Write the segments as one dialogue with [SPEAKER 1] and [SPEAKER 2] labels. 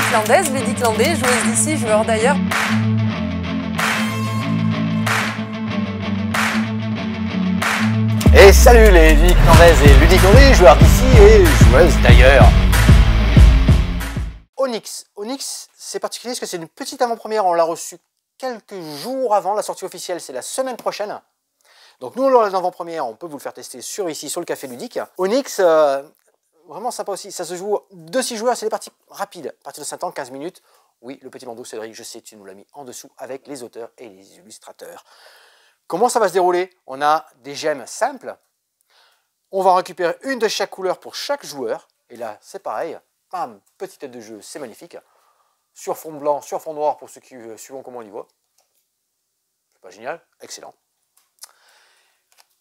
[SPEAKER 1] Diclandaise, les Diclandais, joueuses d'ici, joueurs d'ailleurs.
[SPEAKER 2] Et salut les Diclandaises et Ludiclandais, joueurs d'ici et joueuses d'ailleurs. Onyx. Onyx, c'est particulier parce que c'est une petite avant-première, on l'a reçu quelques jours avant, la sortie officielle c'est la semaine prochaine. Donc nous on l'a en avant-première, on peut vous le faire tester ici sur le café ludique. Onyx, vraiment sympa aussi, ça se joue de 6 joueurs, c'est des parties rapides, à partir de 5 ans, 15 minutes. Oui, le petit bandeau Cédric, je sais, tu nous l'as mis en dessous avec les auteurs et les illustrateurs. Comment ça va se dérouler? On a des gemmes simples, on va récupérer une de chaque couleur pour chaque joueur, et là c'est pareil, bam, petite tête de jeu, c'est magnifique, sur fond blanc, sur fond noir pour ceux qui suivent comment on y voit. C'est pas génial? Excellent.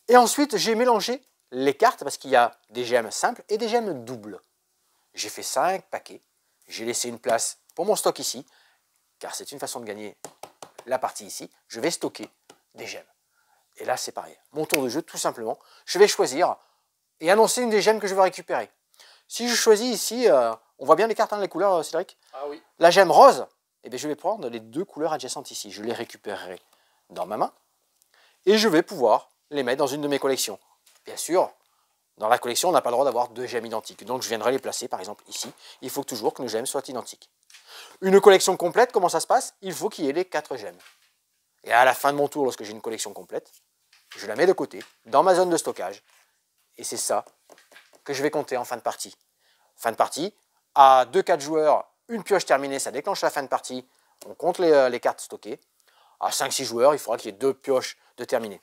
[SPEAKER 2] Et ensuite j'ai mélangé les cartes parce qu'il y a des gemmes simples et des gemmes doubles. J'ai fait 5 paquets, j'ai laissé une place pour mon stock ici, car c'est une façon de gagner la partie ici, je vais stocker des gemmes. Et là c'est pareil, mon tour de jeu tout simplement, je vais choisir et annoncer une des gemmes que je veux récupérer. Si je choisis ici, on voit bien les cartes, hein, les couleurs, Cédric? Ah oui. La gemme rose, eh bien, je vais prendre les 2 couleurs adjacentes ici. Je les récupérerai dans ma main et je vais pouvoir les mettre dans une de mes collections. Bien sûr, dans la collection, on n'a pas le droit d'avoir 2 gemmes identiques. Donc je viendrai les placer, par exemple, ici. Il faut toujours que nos gemmes soient identiques. Une collection complète, comment ça se passe? Il faut qu'il y ait les 4 gemmes. Et à la fin de mon tour, lorsque j'ai une collection complète, je la mets de côté, dans ma zone de stockage. Et c'est ça que je vais compter en fin de partie. Fin de partie, à 2-4 joueurs, une pioche terminée, ça déclenche la fin de partie. On compte les cartes stockées. À 5-6 joueurs, il faudra qu'il y ait 2 pioches de terminées.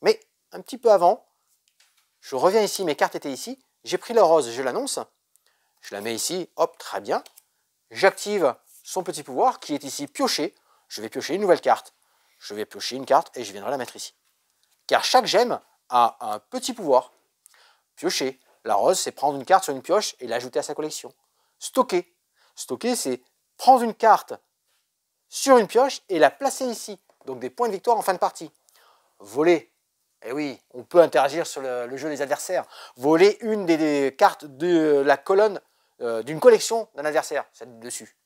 [SPEAKER 2] Mais un petit peu avant, je reviens ici, mes cartes étaient ici. J'ai pris la rose, je l'annonce. Je la mets ici, hop, très bien. J'active son petit pouvoir qui est ici pioché. Je vais piocher une nouvelle carte. Je vais piocher une carte et je viendrai la mettre ici. Car chaque gemme a un petit pouvoir. Piocher. La rose, c'est prendre une carte sur une pioche et l'ajouter à sa collection. Stocker. Stocker, c'est prendre une carte sur une pioche et la placer ici. Donc des points de victoire en fin de partie. Voler. Eh oui, on peut interagir sur le jeu des adversaires. Voler une des cartes de la colonne d'une collection d'un adversaire, celle dessus.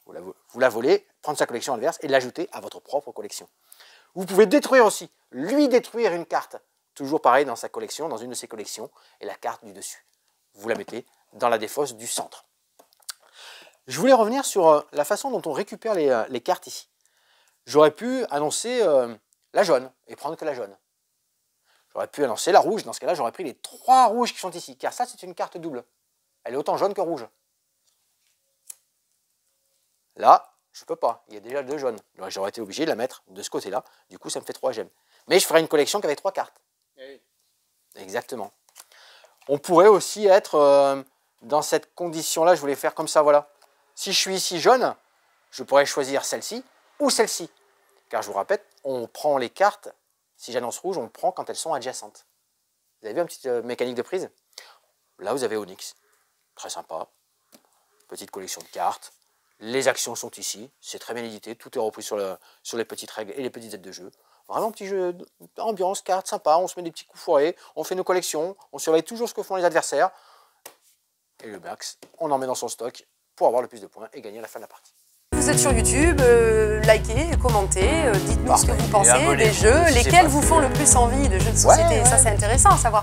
[SPEAKER 2] Vous la volez, prendre sa collection adverse et l'ajouter à votre propre collection. Vous pouvez détruire aussi, lui détruire une carte. Toujours pareil dans sa collection, dans une de ses collections, et la carte du dessus. Vous la mettez dans la défausse du centre. Je voulais revenir sur la façon dont on récupère les cartes ici. J'aurais pu annoncer la jaune, et prendre que la jaune. J'aurais pu annoncer la rouge, dans ce cas-là, j'aurais pris les 3 rouges qui sont ici, car ça, c'est une carte double. Elle est autant jaune que rouge. Là, je ne peux pas, il y a déjà 2 jaunes. J'aurais été obligé de la mettre de ce côté-là, du coup, ça me fait 3 gemmes. Mais je ferai une collection qui avait 3 cartes. Oui. Exactement. On pourrait aussi être dans cette condition-là, je voulais faire comme ça, voilà. Si je suis ici jaune, je pourrais choisir celle-ci ou celle-ci. Car je vous rappelle, on prend les cartes, si j'annonce rouge, on prend quand elles sont adjacentes. Vous avez vu une petite mécanique de prise? Là, vous avez Onyx. Très sympa. Petite collection de cartes. Les actions sont ici. C'est très bien édité. Tout est repris sur les petites règles et les petites aides de jeu. Vraiment un petit jeu d'ambiance, cartes, sympa. On se met des petits coups foirés. On fait nos collections. On surveille toujours ce que font les adversaires. Et le max, on en met dans son stock pour avoir le plus de points et gagner à la fin de la partie.
[SPEAKER 1] Vous êtes sur YouTube, likez, commentez, dites-nous ce que vous pensez des jeux, lesquels vous font le plus envie de jeux de société. Ça c'est intéressant à savoir.